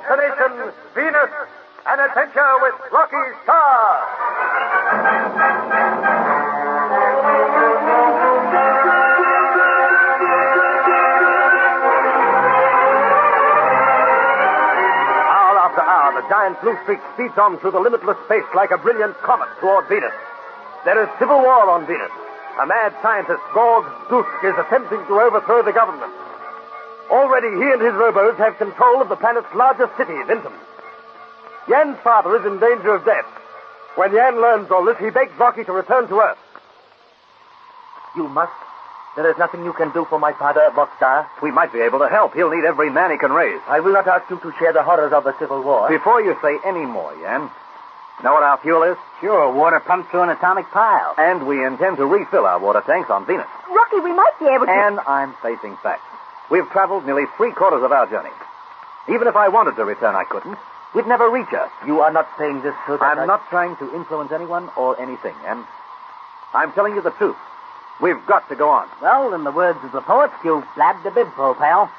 Destination Venus. An adventure with Rocky Starr. Hour after hour, the giant blue streak speeds on through the limitless space like a brilliant comet toward Venus. There is civil war on Venus. A mad scientist, Gorg Dusk, is attempting to overthrow the government. Already he and his robots have control of the planet's largest city, Vinton. Yan's father is in danger of death. When Yan learns all this, he begs Rocky to return to Earth. You must. There is nothing you can do for my father, Starr. We might be able to help. He'll need every man he can raise. I will not ask you to share the horrors of the Civil War. Before you say any more, Yan, know what our fuel is? Sure, water pumped through an atomic pile. And we intend to refill our water tanks on Venus. Rocky, we might be able to... And I'm facing facts. We've traveled nearly 3/4 of our journey. Even if I wanted to return, I couldn't. We'd never reach Earth. You are not saying this so that I'm not trying to influence anyone or anything, and I'm telling you the truth. We've got to go on. Well, in the words of the poets, you've blabbed the bibful, pal.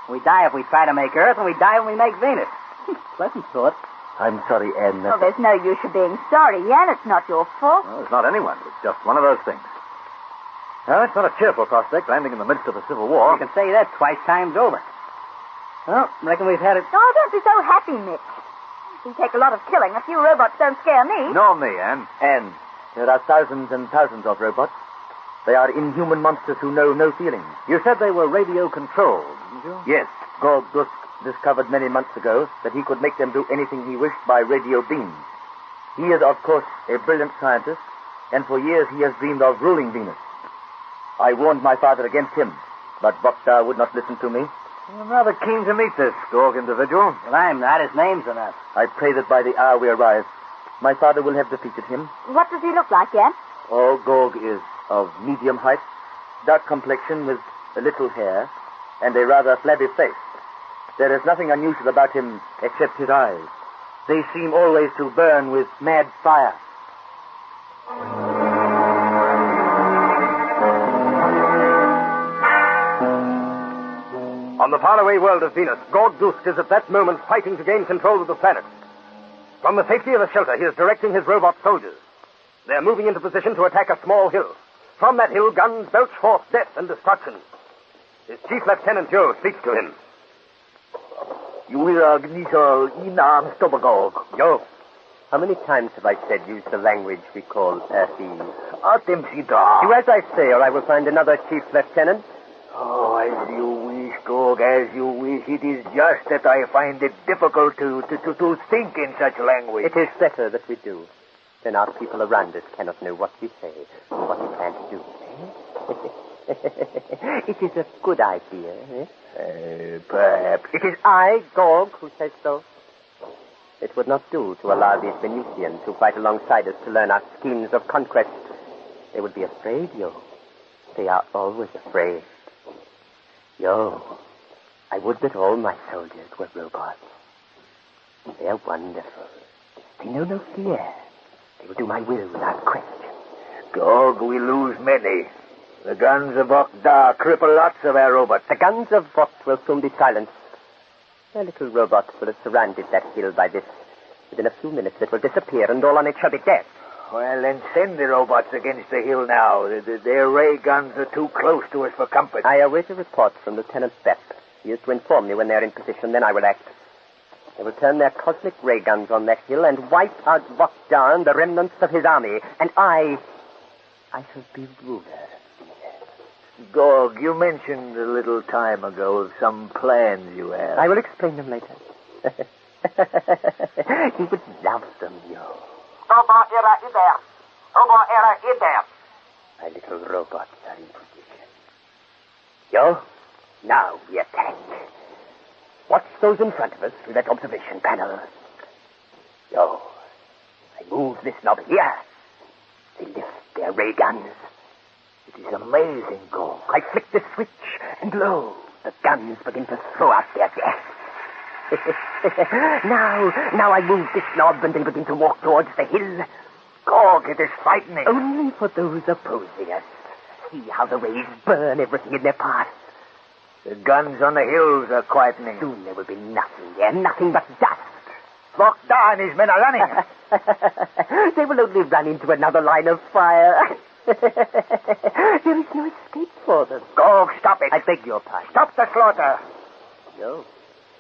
We die if we try to make Earth, and we die when we make Venus. Pleasant thought. I'm sorry, Anne. Oh, there's no use of being sorry, Yan. It's not your fault. Well, it's not anyone. It's just one of those things. Well, it's not a cheerful prospect, landing in the midst of a civil war. You can say that twice times over. Well, reckon we've had it. Oh, don't be so happy, Mitch. We take a lot of killing. A few robots don't scare me. Nor me, Anne. Anne, there are thousands and thousands of robots. They are inhuman monsters who know no feelings. You said they were radio-controlled, didn't you? Yes, Gorg Dusk discovered many months ago that he could make them do anything he wished by radio beams. He is, of course, a brilliant scientist, and for years he has dreamed of ruling Venus. I warned my father against him, but Starr would not listen to me. I'm rather keen to meet this Gorg individual. Well, I'm not. His name's enough. I pray that by the hour we arrive, my father will have defeated him. What does he look like, Yan? Oh, Gorg is of medium height, dark complexion with a little hair, and a rather flabby face. There is nothing unusual about him except his eyes. They seem always to burn with mad fire. On the faraway world of Venus, Gorg Dusk is at that moment fighting to gain control of the planet. From the safety of a shelter, he is directing his robot soldiers. They're moving into position to attack a small hill. From that hill, guns belch forth death and destruction. His Chief Lieutenant Joe speaks to him. You will inarm Gorg. Joe. How many times have I said use the language we call Earthese? Do as I say, or I will find another Chief Lieutenant. Oh, as you wish, Gorg, as you wish. It is just that I find it difficult to think in such language. It is better that we do. Then our people around us cannot know what we say or what we plan to do. It is a good idea, eh? Perhaps. It is I, Gorg, who says so. It would not do to allow these Venusians who fight alongside us to learn our schemes of conquest. They would be afraid, Yo. They are always afraid. Yo, I would that all my soldiers were robots. They are wonderful. They know no fear. They will do my will without question. Gorg, we lose many. The guns of Starr cripple lots of our robots. The guns of Vogt will soon be silenced. Their little robots will have surrounded that hill by this. Within a few minutes it will disappear and all on it shall be death. Well, then send the robots against the hill now. Their ray guns are too close to us for comfort. I await a report from Lieutenant Bepp. He is to inform me when they are in position, then I will act. They will turn their cosmic ray guns on that hill and wipe out Vogt and the remnants of his army. And I shall be ruler. Gorg, you mentioned a little time ago of some plans you have. I will explain them later. You would love them, Yo. My little robots are in position. Yo, now we attack. Watch those in front of us through that observation panel. Yo, I move this knob here. They lift their ray guns. It is amazing, Gorg. I flick the switch, and lo, the guns begin to throw out their death. Now I move this knob, and they begin to walk towards the hill. Gorg, it is frightening. Only for those opposing us. See how the rays burn everything in their path. The guns on the hills are quietening. Soon there will be nothing there, nothing but dust. Mokhtar and his men are running. They will only run into another line of fire. There is no escape for them. Gog, stop it. I beg your pardon. Stop the slaughter. No.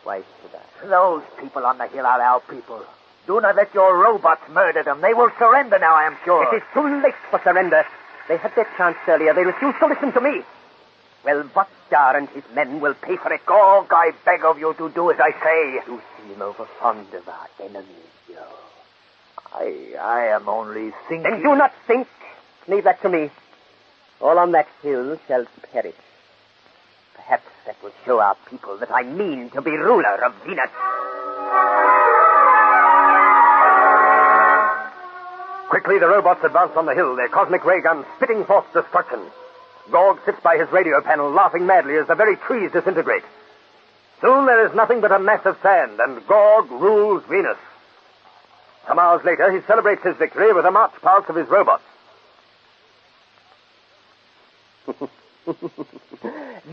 Why should I? Those people on the hill are our people. Do not let your robots murder them. They will surrender now, I am sure. It is too late for surrender. They had their chance earlier. They refused to listen to me. Well, Starr and his men will pay for it. Gog, I beg of you to do as I say. You seem over fond of our enemies, Joe. I am only thinking... Then do not think. Leave that to me. All on that hill shall perish. Perhaps that will show our people that I mean to be ruler of Venus. Quickly, the robots advance on the hill, their cosmic ray guns spitting forth destruction. Gog sits by his radio panel, laughing madly as the very trees disintegrate. Soon there is nothing but a mass of sand, and Gog rules Venus. Some hours later, he celebrates his victory with a march past of his robots.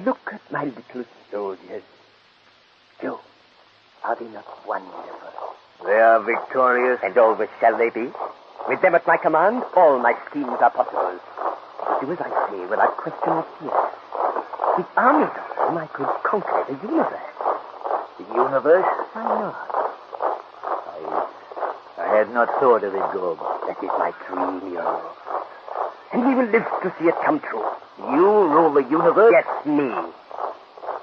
Look at my little soldiers. Joe, are they not wonderful? They are victorious. And always shall they be. With them at my command, all my schemes are possible. Do as I say without question or fear. With armies of them, I could conquer the universe. The universe? Why not? I had not thought of it, Gog. That is my dream, and we will live to see it come true. You rule the universe? Yes, me.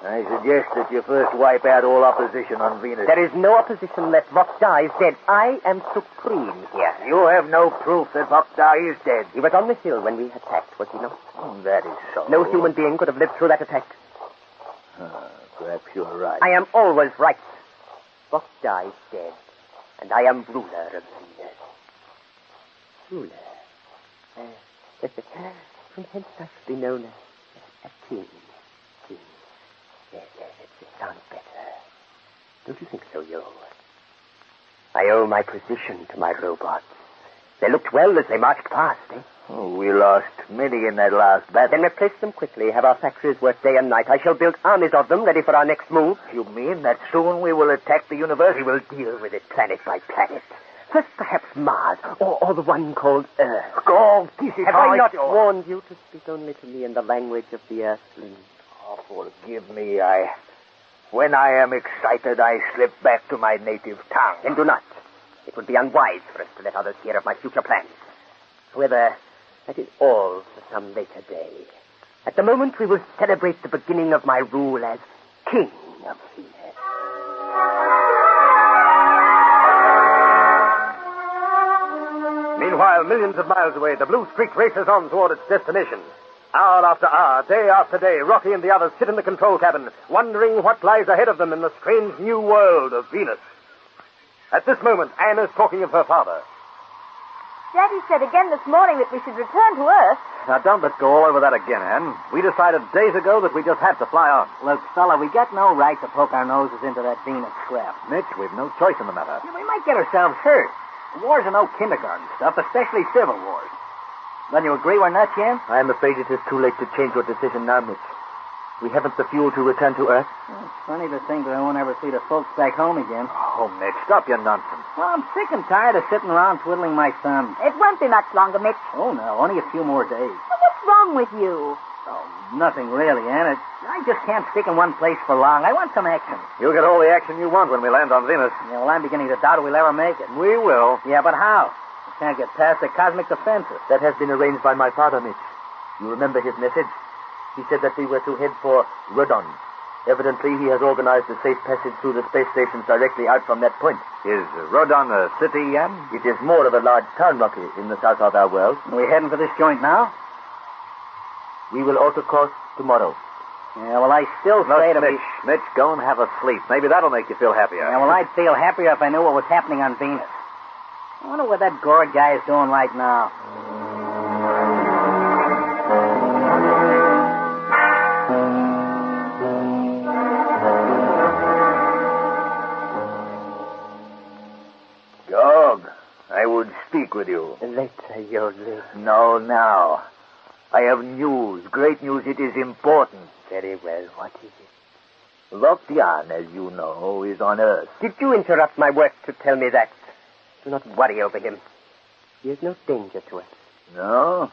I suggest that you first wipe out all opposition on Venus. There is no opposition left. Mokhtar is dead. I am supreme here. You have no proof that Mokhtar is dead. He was on the hill when we attacked, was he not? That is so. No human being could have lived through that attack. Perhaps you're right. I am always right. Mokhtar is dead, and I am ruler of Venus. Ruler. From hence I should be known as a king. King. Yes, it sounds better. Don't you think so, Yo? I owe my position to my robots. They looked well as they marched past, eh? Oh, we lost many in that last battle. Then replace them quickly. Have our factories work day and night. I shall build armies of them, ready for our next move. You mean that soon we will attack the universe? We will deal with it planet by planet. First, perhaps Mars, or the one called Earth. Gog, this is Have I not warned you to speak only to me in the language of the Earthlings? Oh, forgive me. When I am excited, I slip back to my native tongue. Then do not. It would be unwise for us to let others hear of my future plans. However, that is all for some later day. At the moment, we will celebrate the beginning of my rule as King of Venus. Meanwhile, millions of miles away, the blue streak races on toward its destination. Hour after hour, day after day, Rocky and the others sit in the control cabin, wondering what lies ahead of them in the strange new world of Venus. At this moment, Anne is talking of her father. Daddy said again this morning that we should return to Earth. Now, don't let's go all over that again, Ann. We decided days ago that we just had to fly on. Look, fella, we got no right to poke our noses into that Venus scrap. Mitch, we've no choice in the matter. Yeah, we might get ourselves hurt. Wars are no kindergarten stuff, especially civil wars. Don't you agree we're nuts, Yen? I am afraid it is too late to change your decision now, Mitch. We haven't the fuel to return to Earth. Well, it's funny to think that I won't ever see the folks back home again. Oh, Mitch, stop your nonsense. Well, I'm sick and tired of sitting around twiddling my thumbs. It won't be much longer, Mitch. Oh, no, only a few more days. Well, what's wrong with you? Oh, nothing really, Ann. I just can't stick in one place for long. I want some action. You'll get all the action you want when we land on Venus. Yeah, well, I'm beginning to doubt we'll ever make it. We will. Yeah, but how? We can't get past the cosmic defenses. That has been arranged by my father, Mitch. You remember his message? He said that we were to head for Rodon. Evidently, he has organized a safe passage through the space stations directly out from that point. Is Rodon a city, Ann? It is more of a large town, Rocky, in the south of our world. Are we heading for this joint now? We will alter course tomorrow. Yeah, well, I still say to Mitch, Mitch, go and have a sleep. Maybe that'll make you feel happier. Yeah, well, I'd feel happier if I knew what was happening on Venus. I wonder what that gourd guy is doing right now. Gog, I would speak with you. Later, you'll live. No, now. I I have news. Great news. It is important. Very well. What is it? Lockdown, as you know, is on Earth. Did you interrupt my work to tell me that? Do not worry over him. He is no danger to us. No?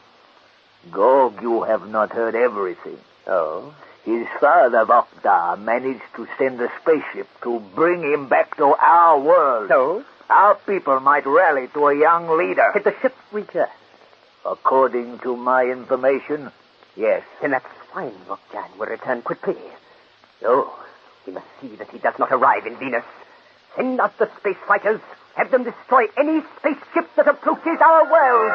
Gog, you have not heard everything. Oh? His father, Vokda, managed to send a spaceship to bring him back to our world. So? Our people might rally to a young leader. Did the ship return? According to my information, yes. Then that swine, Vokjan, will return quickly. Oh, we must see that he does not arrive in Venus. Send out the space fighters. Have them destroy any spaceship that approaches our world.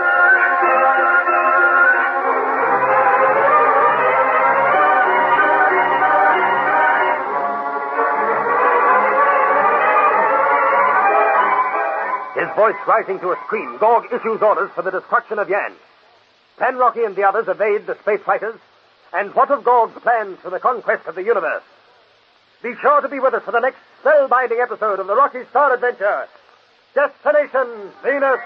His voice rising to a scream, Gog issues orders for the destruction of Yan. Panrocky and the others evade the space fighters. And what of Gog's plans for the conquest of the universe? Be sure to be with us for the next spellbinding episode of the Rocky Starr Adventure. Destination Venus.